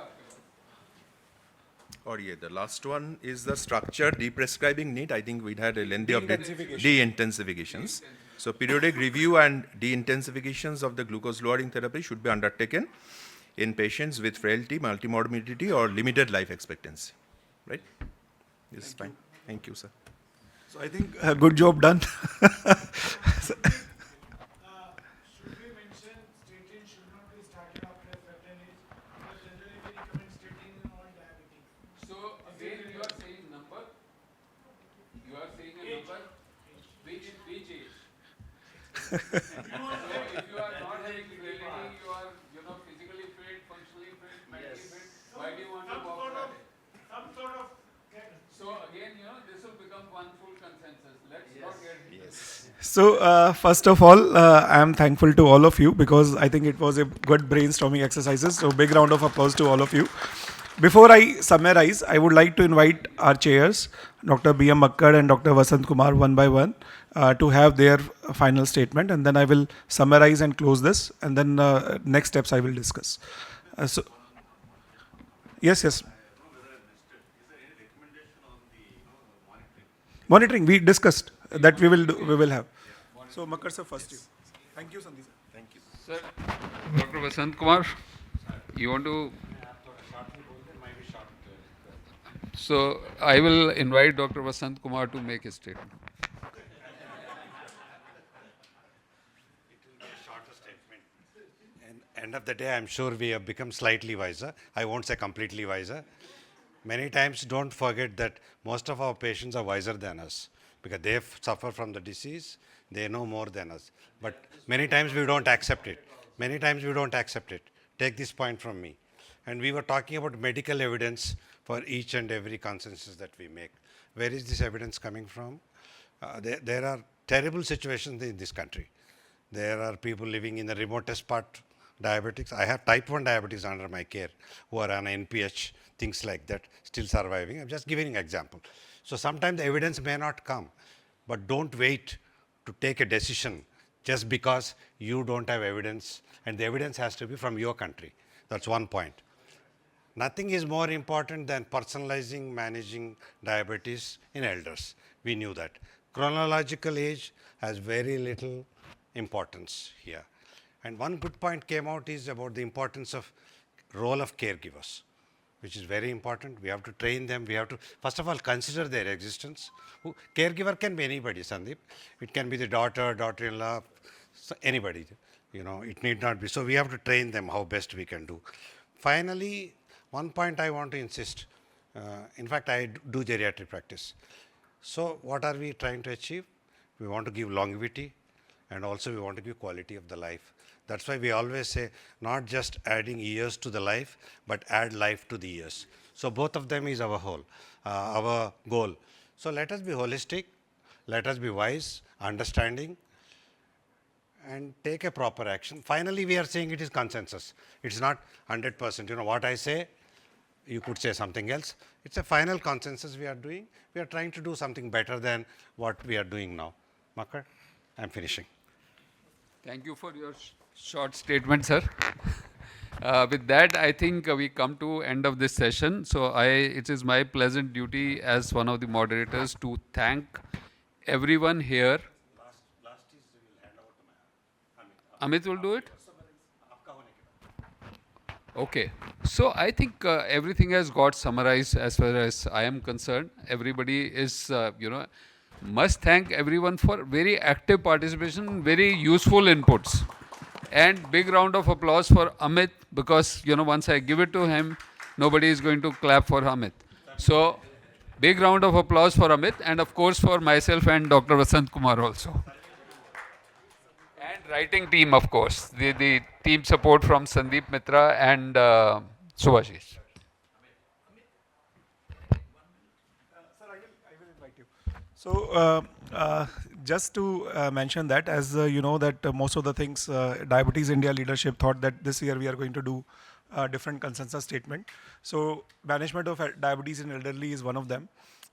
Or the last one is the structure deprescribing need. I think we had a lengthy of De-intensification. de-intensifications. So periodic review and de-intensifications of the glucose lowering therapy should be undertaken in patients with frailty, multimorbidity or limited life expectancy. Right? This is fine. Thank you, sir. So I think good job done. Should we mention statin should not be started after a certain age? Because generally we recommend statin in all diabetes. So again you are saying number. You are saying a number. Which age? So if you are not having frailty, you are physically fit, functionally fit, mentally fit. Why do you want to walk that? Some sort of. So again, this will become one full consensus. Let's not get into this. So, first of all, I am thankful to all of you because I think it was a good brainstorming exercises. So, big round of applause to all of you. Before I summarize, I would like to invite our chairs, Dr. B.M. Makkad and Dr. Vasant Kumar, one by one, to have their final statement, and then I will summarize and close this, and then next steps I will discuss. Yes. Monitoring, we discussed that we will have. So, Makkad sir, first you. Thank you, Sandeep sir. Thank you. Sir, Dr. Vasant Kumar, you want to? So I will invite Dr. Vasant Kumar to make his statement. End of the day, I'm sure we have become slightly wiser. I won't say completely wiser. Many times, don't forget that most of our patients are wiser than us because they suffer from the disease. They know more than us. But many times we don't accept it. Many times we don't accept it. Take this point from me. And we were talking about medical evidence for each and every consensus that we make. Where is this evidence coming from? There are terrible situations in this country. There are people living in the remotest part, diabetics. I have type 1 diabetes under my care who are on NPH, things like that, still surviving. I'm just giving an example. So sometimes the evidence may not come, but don't wait to take a decision just because you don't have evidence, and the evidence has to be from your country. That's one point. Nothing is more important than personalizing, managing diabetes in elders. We knew that. Chronological age has very little importance here. And one good point came out is about the importance of role of caregivers, which is very important. We have to train them. We have to, first of all, consider their existence. Caregiver can be anybody, Sandeep. It can be the daughter, daughter-in-law, anybody. It need not be. So we have to train them how best we can do. Finally, one point I want to insist. In fact, I do geriatric practice. So what are we trying to achieve? We want to give longevity, and also we want to give quality of the life. That's why we always say, not just adding years to the life, but add life to the years. So both of them is our goal. So let us be holistic, let us be wise, understanding, and take a proper action. Finally, we are saying it is consensus. It's not 100%. What I say, you could say something else. It's a final consensus we are doing. We are trying to do something better than what we are doing now. Makkad, I'm finishing. Thank you for your short statement, sir. With that, I think we come to end of this session. So it is my pleasant duty as one of the moderators to thank everyone here. Last is we will hand over to Amit will do it? Okay. So I think everything has got summarized as far as I am concerned. Everybody is, must thank everyone for very active participation, very useful inputs. And big round of applause for Amit, because, once I give it to him, nobody is going to clap for Amit. So big round of applause for Amit, and of course for myself and Dr. Vasant Kumar also. And writing team, of course, the team support from Sandeep Mitra and Subhashish. So just to mention that, as you know that most of the things, Diabetes India leadership thought that this year we are going to do a different consensus statement. So management of diabetes in elderly is one of them.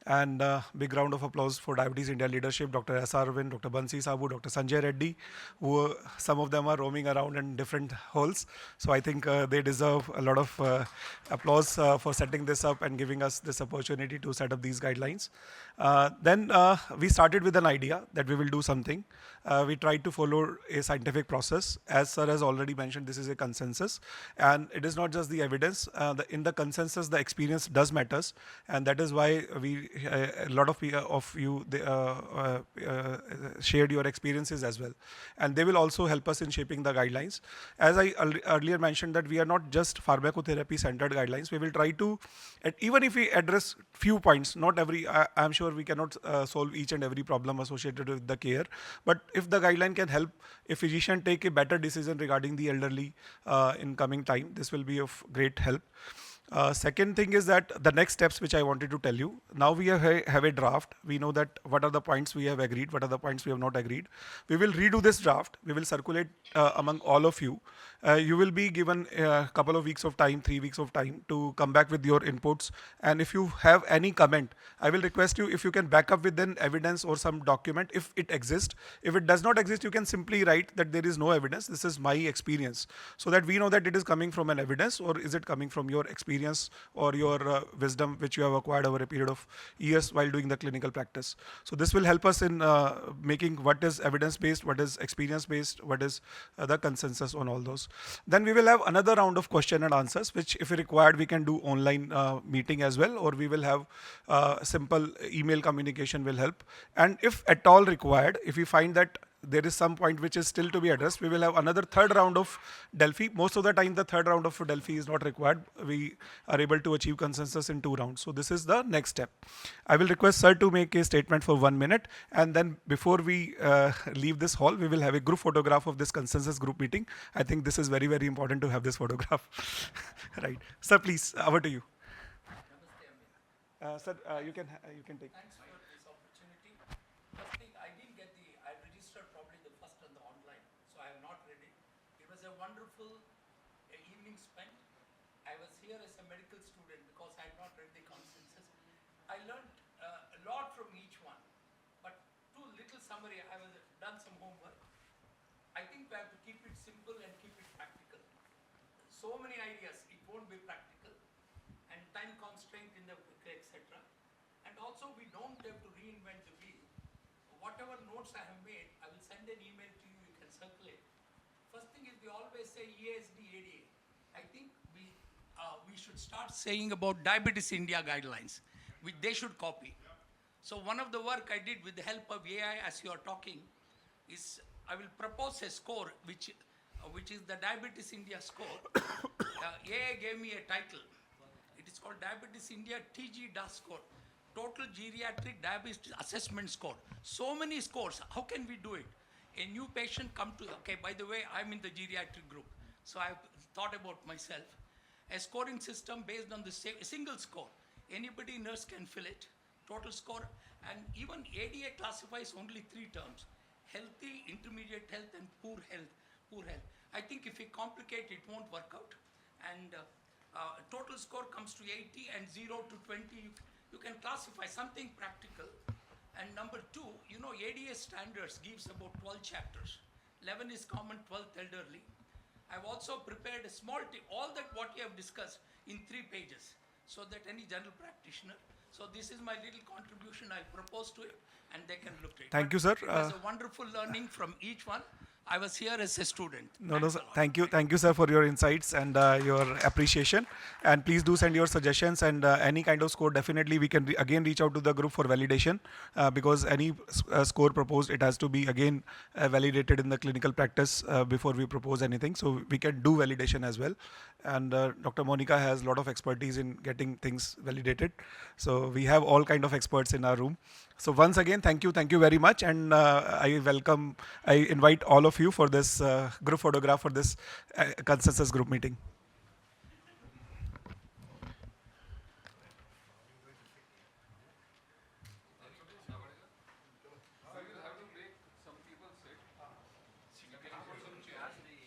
And big round of applause for Diabetes India leadership, Dr. S. Arvind, Dr. Bansi Sabu, Dr. Sanjay Reddy, who some of them are roaming around in different holes. So I think they deserve a lot of applause for setting this up and giving us this opportunity to set up these guidelines. Then we started with an idea that we will do something. We tried to follow a scientific process. As sir has already mentioned, this is a consensus. And it is not just the evidence. In the consensus, the experience does matters. And that is why a lot of you shared your experiences as well. And they will also help us in shaping the guidelines. As I earlier mentioned that we are not just pharmacotherapy centered guidelines. We will try to, even if we address few points, not every, I'm sure we cannot solve each and every problem associated with the care. But if the guideline can help a physician take a better decision regarding the elderly in coming time, this will be of great help. Second thing is that the next steps which I wanted to tell you. Now we have a draft. We know that what are the points we have agreed, what are the points we have not agreed. We will redo this draft. We will circulate among all of you. You will be given a couple of weeks of time, 3 weeks of time to come back with your inputs. And if you have any comment, I will request you if you can back up with an evidence or some document if it exists. If it does not exist, you can simply write that there is no evidence. This is my experience, so that we know that it is coming from an evidence or is it coming from your experience or your wisdom which you have acquired over a period of years while doing the clinical practice. So this will help us in making what is evidence based, what is experience based, what is the consensus on all those. Then we will have another round of question and answers, which if required we can do online meeting as well, or we will have simple email communication will help. And if at all required, if we find that there is some point which is still to be addressed, we will have another third round of Delphi. Most of the time the third round of Delphi is not required. We are able to achieve consensus in 2 rounds. So this is the next step. I will request sir to make a statement for 1 minute, and then before we leave this hall, we will have a group photograph of this consensus group meeting. I think this is very, very important to have this photograph. Right. Sir, please, over to you. Sir, you can take. Thanks for this opportunity. First thing, I didn't get I registered probably the first on the online, so I have not read it. It was a wonderful evening spent. I was here as a medical student because I had not read the consensus. I learned a lot from each one, but too little summary. I was done some homework. I think we have to keep it simple and keep it practical. So many ideas, it won't be practical, and time constraint in the etc. And also we don't have to reinvent the wheel. Whatever notes I have made, I will send an email to you, you can circulate. First thing is we always say EASD, ADA. I think we should start saying about Diabetes India guidelines, which they should copy. So one of the work I did with the help of AI as you are talking is I will propose a score which is the Diabetes India score. AI gave me a title. It is called Diabetes India TG DAS score, Total Geriatric Diabetes Assessment Score. So many scores, how can we do it? A new patient come to, okay, by the way, I'm in the geriatric group, so I've thought about myself. A scoring system based on the single score. Anybody, nurse can fill it, total score, and even ADA classifies only 3 terms: healthy, intermediate health, and poor health. I think if we complicate it, won't work out. And total score comes to 80 and 0 to 20. You can classify something practical. And number 2, you know, ADA standards gives about 12 chapters. 11 is common, 12th elderly. I've also prepared a small all that what you have discussed in 3 pages, so that any general practitioner. So this is my little contribution I propose to it, and they can look at it. Thank you, sir. It was a wonderful learning from each one. I was here as a student. No, sir. Thank you, sir, for your insights and your appreciation. And please do send your suggestions and any kind of score. Definitely, we can again reach out to the group for validation because any score proposed, it has to be again validated in the clinical practice before we propose anything. So we can do validation as well. And Dr. Monica has a lot of expertise in getting things validated. So we have all kind of experts in our room. So once again, thank you very much, and I invite all of you for this group photograph for this consensus group meeting.